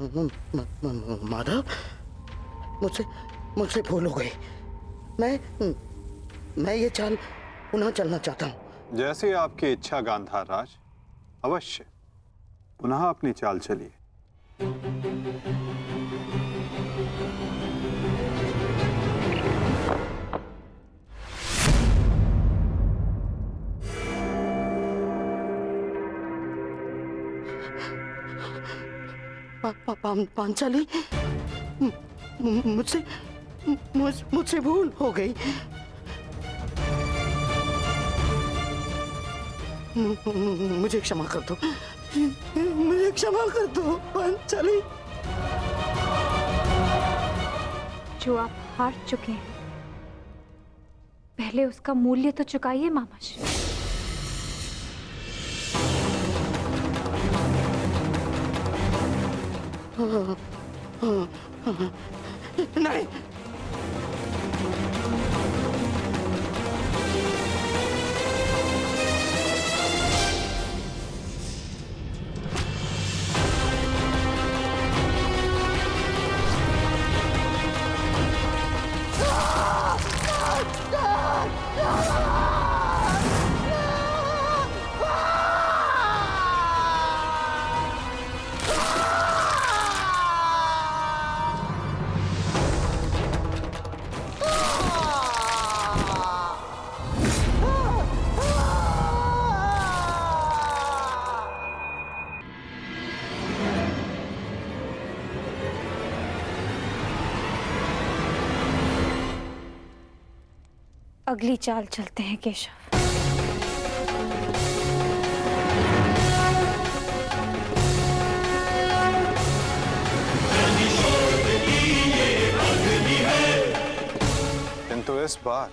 माधव, मुझसे मुझसे भूल हो गई। मैं ये चाल पुनः चलना चाहता हूँ। जैसी आपकी इच्छा गांधार राज, अवश्य पुनः अपनी चाल चलिए। पांचाली, मुझसे मुझसे भूल हो गई। मुझे क्षमा कर दो, मुझे क्षमा कर दो पांचाली। जो आप हार चुके हैं, पहले उसका मूल्य तो चुकाइए मामाश्री। नहीं, अगली चाल चलते हैं केशव। किंतु इस बार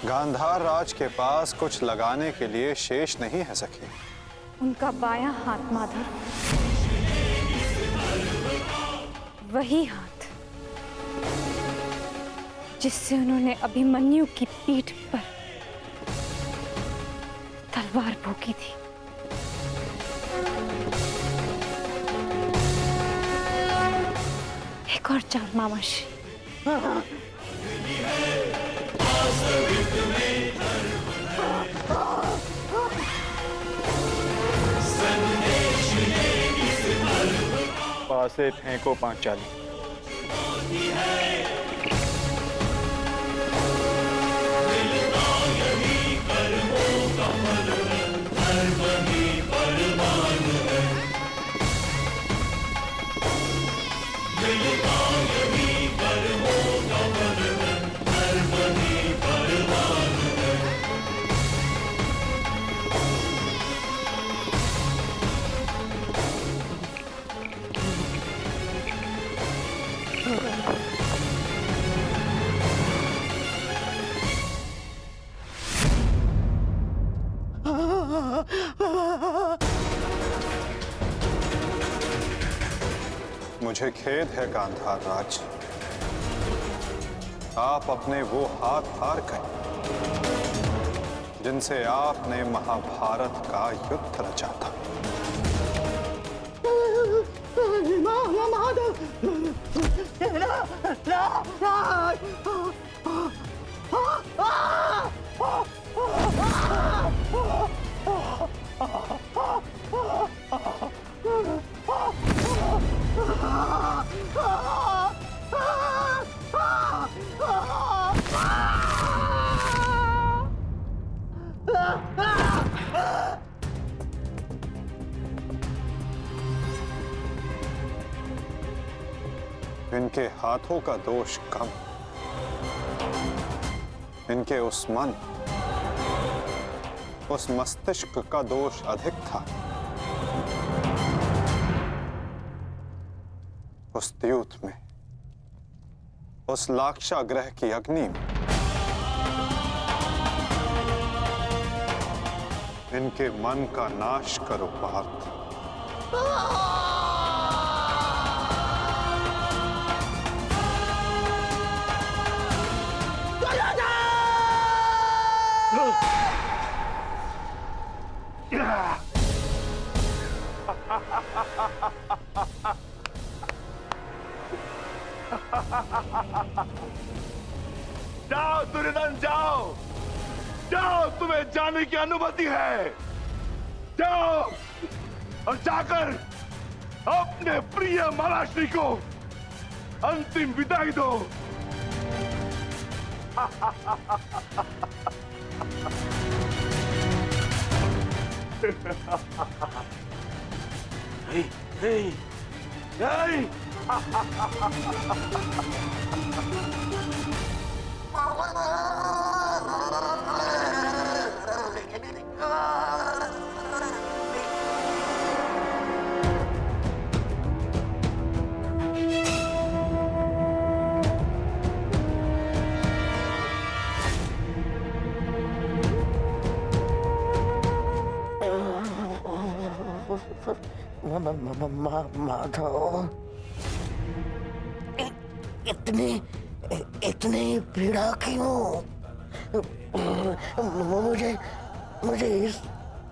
गांधार राज के पास कुछ लगाने के लिए शेष नहीं है सखी। उनका बायां हाथ माधव, वही हाथ जिससे उन्होंने अभिमन्यु की पीठ पर तलवार भोंकी थी। एक और चाल मामाश्री। पासे फेंको पांचाली। मुझे खेद है गांधार राज, आप अपने वो हाथ हार गए जिनसे आपने महाभारत का युद्ध रचा था। इनके हाथों का दोष कम, इनके उस मन, उस मस्तिष्क का दोष अधिक था। उस द्यूत में, उस लाक्षागृह की अग्नि में इनके मन का नाश करो पार्थ। जाओ दुर्योधन जाओ, जाओ, तुम्हें जाने की अनुमति है। जाओ और जाकर अपने प्रिय महाराष्ट्री को अंतिम विदाई दो। नहीं, नहीं, नहीं। माधव, इतनी पीड़ा क्यों? मुझे इस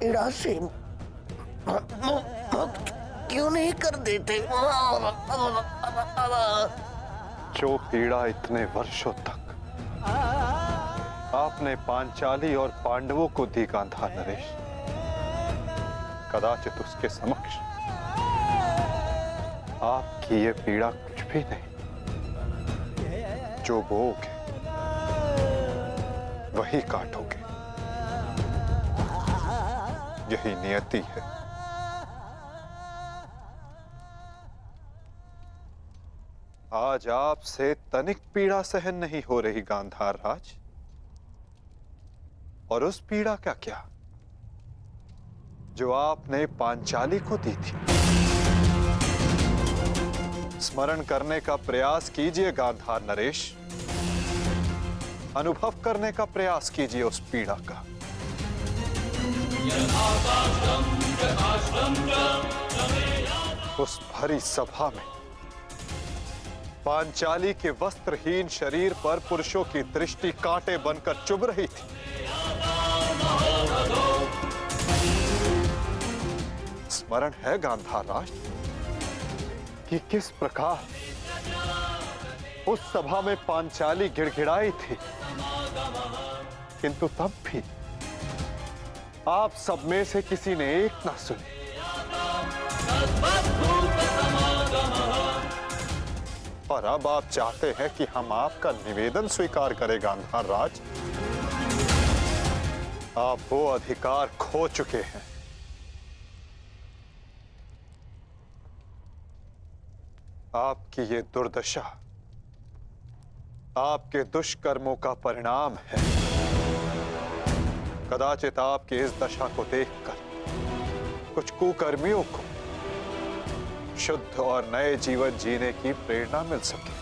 पीड़ा से मुक्त क्यों नहीं कर देते? जो पीड़ा इतने वर्षों तक आपने पांचाली और पांडवों को दी गांधार नरेश, कदाचित उसके समक्ष आपकी ये पीड़ा कुछ भी नहीं। जो बोओगे वही काटोगे, यही नियति है। आज आपसे तनिक पीड़ा सहन नहीं हो रही गांधार राज, और उस पीड़ा का क्या जो आपने पांचाली को दी थी। स्मरण करने का प्रयास कीजिए गांधार नरेश, अनुभव करने का प्रयास कीजिए उस पीड़ा का। उस भरी सभा में पांचाली के वस्त्रहीन शरीर पर पुरुषों की दृष्टि कांटे बनकर चुभ रही थी। स्मरण है गांधार राज कि किस प्रकार उस सभा में पांचाली गिड़गिड़ाई थी, किंतु तब भी आप सब में से किसी ने एक ना सुनी। और अब आप चाहते हैं कि हम आपका निवेदन स्वीकार करें गांधार राज। आप वो अधिकार खो चुके हैं। आपकी ये दुर्दशा आपके दुष्कर्मों का परिणाम है। कदाचित आपकी इस दशा को देखकर कुछ कुकर्मियों को शुद्ध और नए जीवन जीने की प्रेरणा मिल सके।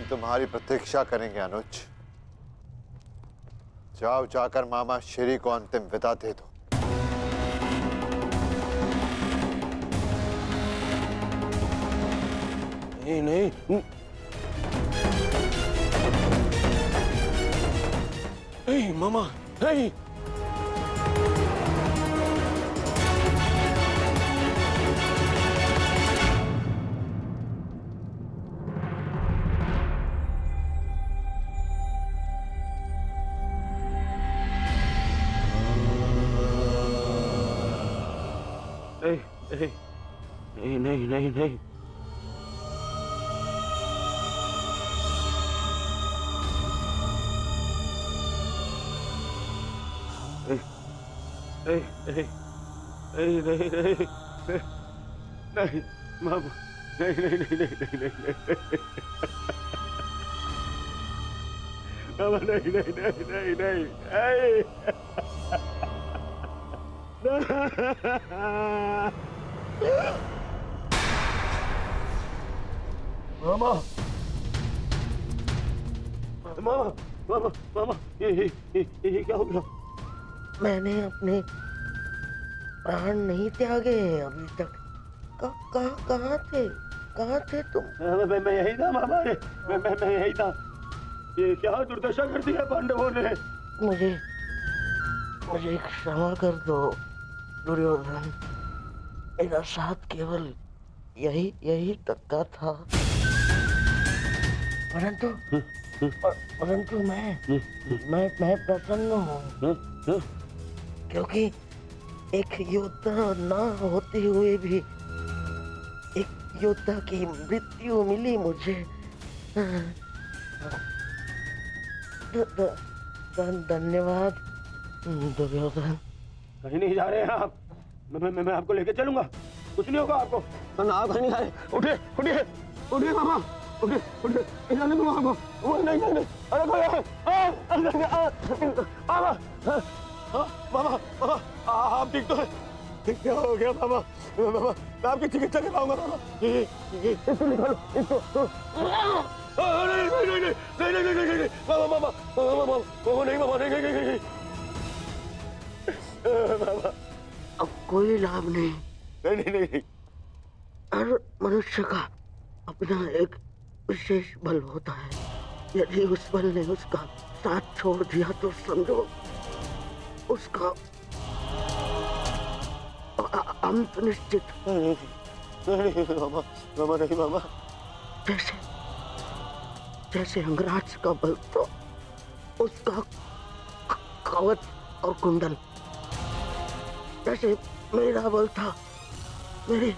तुम्हारी प्रतीक्षा करेंगे अनुज। जाओ, जाकर मामा श्री को अंतिम विदा दे दो। नहीं, नहीं, नहीं मामा, नहीं। नहीं, नहीं, नहीं, नहीं। नहीं नहीं नहीं नहीं नहीं मामा नहीं नहीं नहीं नहीं नहीं नहीं मामा नहीं नहीं नहीं नहीं नहीं मामा मामा मामा मामा ये क्या हो गया? मैंने अपने प्राण नहीं त्यागे हैं अभी तक। कहाँ थे तुम? मैं यही था मामा, मैं यही था। ये क्या दुर्दशा कर दिया पांडवों ने? मुझे क्षमा कर दो दुर्योधन। मेरा साथ केवल यही तक का था, परंतु मैं प्रसन्न हूँ क्योंकि एक योद्धा ना होते हुए भी एक योद्धा की मृत्यु मिली मुझे। धन्यवाद दुर्योधन। कहीं नहीं जा रहे हैं आप। मैं आपको लेके चलूंगा, कुछ नहीं होगा आपको। ना आप कहीं नहीं जा रहे। उठिए उठिए उठिए मामा, उठिए उठिए, जाने दो आपको। वो नहीं नहीं नहीं, अरे कोई मामा मामा आप ठीक तो है? क्या हो गया मामा? मामा मैं आपकी चिकित्सा करवाऊंगा मामा। इसको निकालो इसको। नहीं नहीं नहीं नहीं नहीं नहीं नहीं मामा मामा मामा मामा नहीं मामा नहीं नहीं नहीं मामा। अब कोई लाभ नहीं। नहीं नहीं नहीं। हर मनुष्य का अपना एक विशेष बल होता है। यदि उस बल ने उसका साथ छोड़ दिया तो समझो उसका अंत निश्चित। नहीं मामा मामा नहीं मामा। जैसे अंगराज का बल तो उसका कवच और कुंडल, जैसे मेरा बल था मेरे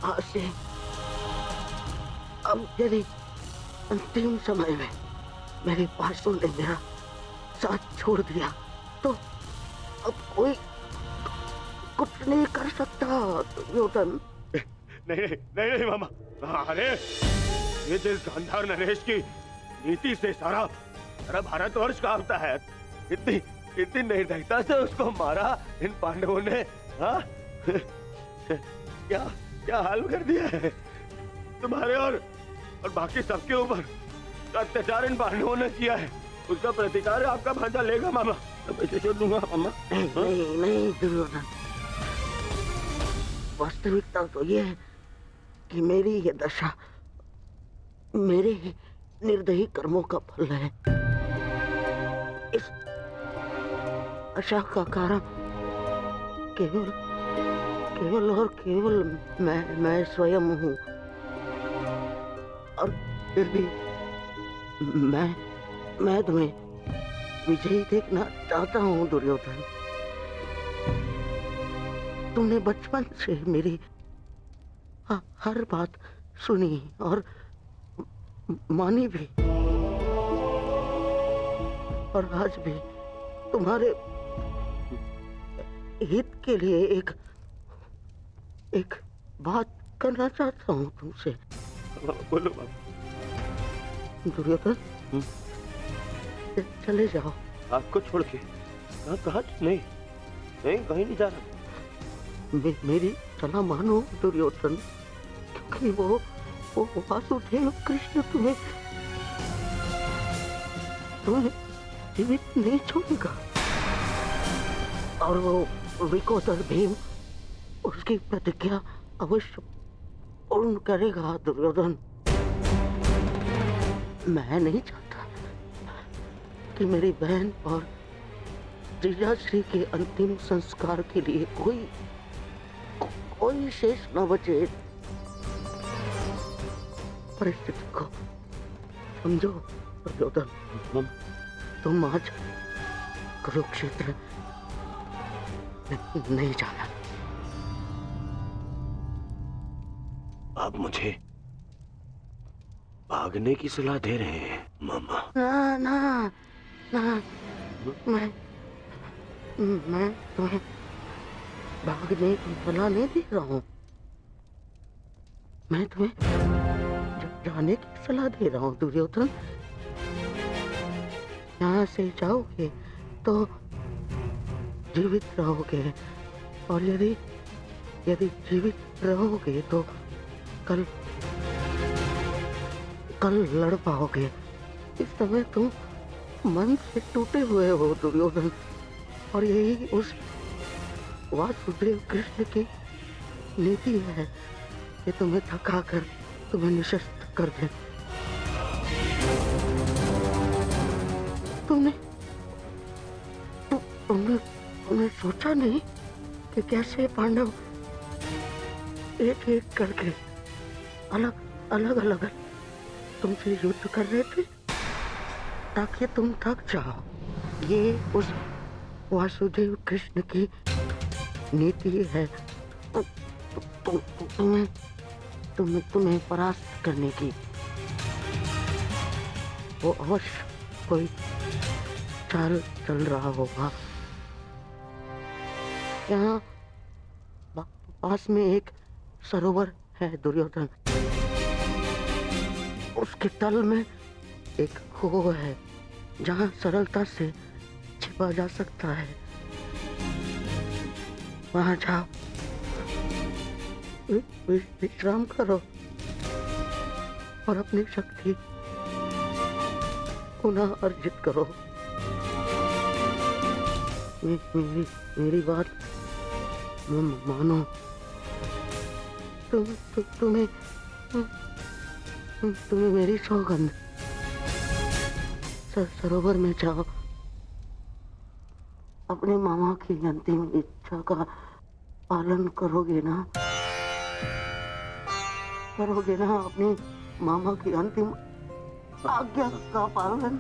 पास से। अब यदि अंतिम समय में मेरे पासों ने मेरा साथ छोड़ दिया तो अब कोई कुछ नहीं कर सकता दुर्योधन। नहीं नहीं नहीं मामा। अरे ये जिस गांधार नरेश की नीति से सारा भारतवर्ष कांपता है, इतनी निर्दयता से उसको मारा इन पांडवों ने। हाँ क्या हाल कर दिया है तुम्हारे और बाकी सबके ऊपर। अत्याचार इन पांडवों ने किया है, उसका प्रतिकार आपका भांजा लेगा मामा। पैसे छोड़ दूंगा मामा। नहीं दुर्योधन, वास्तविकता तो ये है कि मेरी ये दशा मेरे ही निर्दयी कर्मों का फल है। इस आशा का कारण केवल और केवल मैं स्वयं हूँ। और फिर भी मैं तुम्हें विजयी देखना चाहता हूँ दुर्योधन। तुमने बचपन से मेरी हर बात सुनी और मानी भी, और आज भी तुम्हारे हित के लिए एक बात करना चाहता हूँ तुमसे। बोलो बाबा। दुर्योधन चले जाओ। आपको छोड़ के? कहाँ? नहीं कहीं नहीं जा रहा। मेरी सलाह मानो दुर्योधन, क्योंकि वो वासुदेव कृष्ण तुम्हें जीवित नहीं छोड़ेगा, और वो विकोदर भीम उसकी प्रतिज्ञा अवश्य पूर्ण करेगा दुर्योधन। मैं नहीं चाहता कि मेरी बहन और जीजाश्री के अंतिम संस्कार के लिए कोई शेष न बचे। परिस्थिति को समझो दुर्योधन। तुम आज कुरुक्षेत्र नहीं जाना। आप मुझे भागने की सलाह दे रहे हैं मामा? ना, मैं मैं तुम्हें भागने की सलाह नहीं दे रहा हूँ। मैं तुम्हें जाने की सलाह दे रहा हूँ दुर्योधन। यहाँ से जाओगे तो जीवित रहोगे, और यदि जीवित रहोगे तो कल लड़ पाओगे। इस समय तुम मन से टूटे हुए हो दुर्योधन, और यही उस वासुदेव कृष्ण की नीति है कि तुम्हें थकाकर तुम्हें निशस्त्र कर दे। तुमने सोचा नहीं कि कैसे पांडव एक एक करके अलग तुमसे युद्ध कर रहे थे ताकि तुम थक जाओ। ये उस वासुदेव कृष्ण की नीति है तुम्हें परास्त करने की। वो अवश्य कोई चाल चल रहा होगा। यहाँ पास में एक सरोवर है दुर्योधन, उसके तल में एक कुआं है जहाँ सरलता से छिपा जा सकता है। वहां जाओ, विश्राम करो और अपनी शक्ति पुनः अर्जित करो। मेरी बात मानो। तुम्हें मेरी सौगंध। सरोवर में जाओ, अपने मामा की अंतिम इच्छा का पालन करोगे ना? अपने मामा की अंतिम आज्ञा का पालन।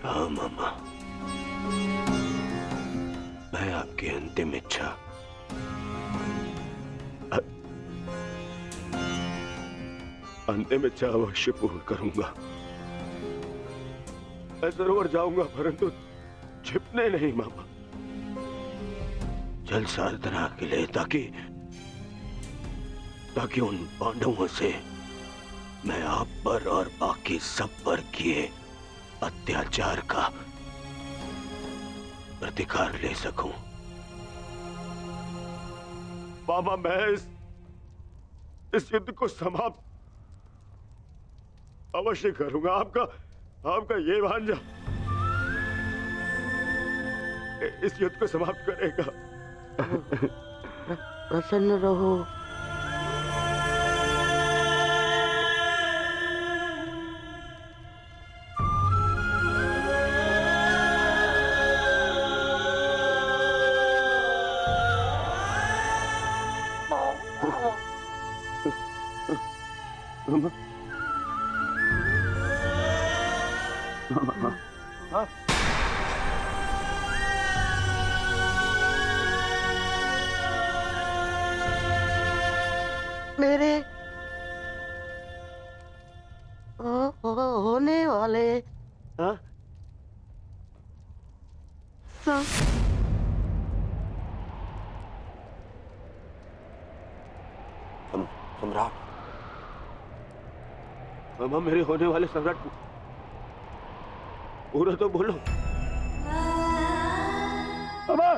हाँ मामा, मैं आपकी अंतिम इच्छा अवश्य पूर्ण करूंगा। मैं सरोवर जाऊंगा, परंतु छिपने नहीं मामा, जल साधना के लिए, ताकि उन पांडवों से मैं आप पर और बाकी सब पर किए अत्याचार का प्रतिकार ले सकूं। मामा, मैं इस युद्ध को समाप्त अवश्य करूंगा। आपका ये भांजा इस युद्ध को समाप्त करेगा। प्रसन्न रहो। मेरे होने वाले सम्राट। मामा, मेरे होने वाले सम्राट पूरा तो बोलो। मामा,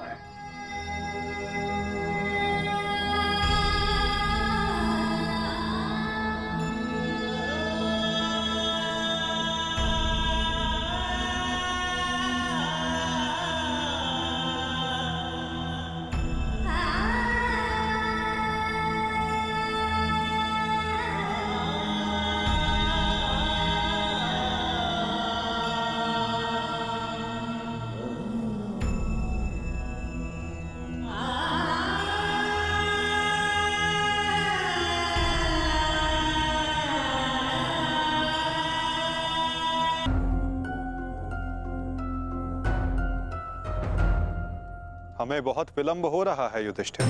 हमें बहुत विलंब हो रहा है युधिष्ठिर।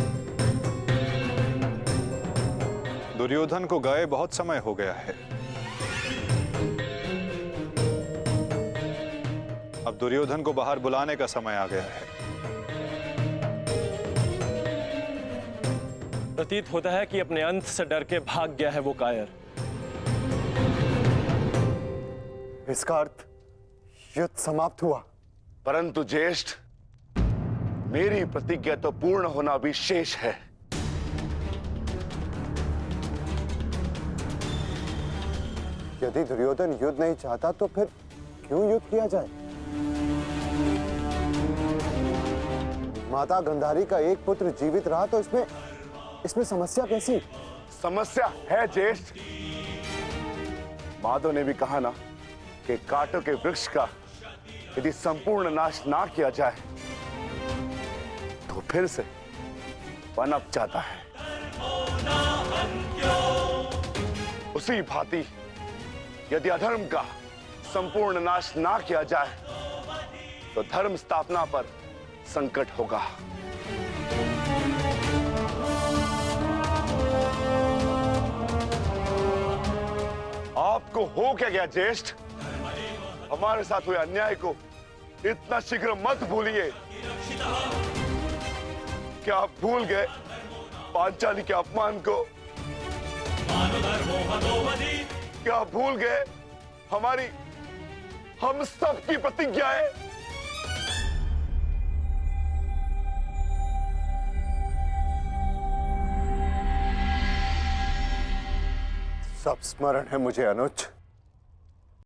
दुर्योधन को गए बहुत समय हो गया है। अब दुर्योधन को बाहर बुलाने का समय आ गया है। प्रतीत होता है कि अपने अंत से डर के भाग गया है वो कायर। इसका अर्थ युद्ध समाप्त हुआ। परंतु ज्येष्ठ, मेरी प्रतिज्ञा तो पूर्ण होना भी शेष है। यदि दुर्योधन युद्ध नहीं चाहता तो फिर क्यों युद्ध किया जाए? माता गंधारी का एक पुत्र जीवित रहा तो इसमें समस्या कैसी? समस्या है ज्येष्ठ। माधव ने भी कहा ना कि कांटों के वृक्ष का यदि संपूर्ण नाश ना किया जाए तो फिर से पनप जाता है। उसी भांति यदि अधर्म का संपूर्ण नाश ना किया जाए तो धर्म स्थापना पर संकट होगा। आपको हो क्या गया ज्येष्ठ? हमारे साथ हुए अन्याय को इतना शीघ्र मत भूलिए। क्या आप भूल गए पांचाली के अपमान को? क्या आप भूल गए हम सब की प्रतिज्ञाएं? सब स्मरण है मुझे अनुज।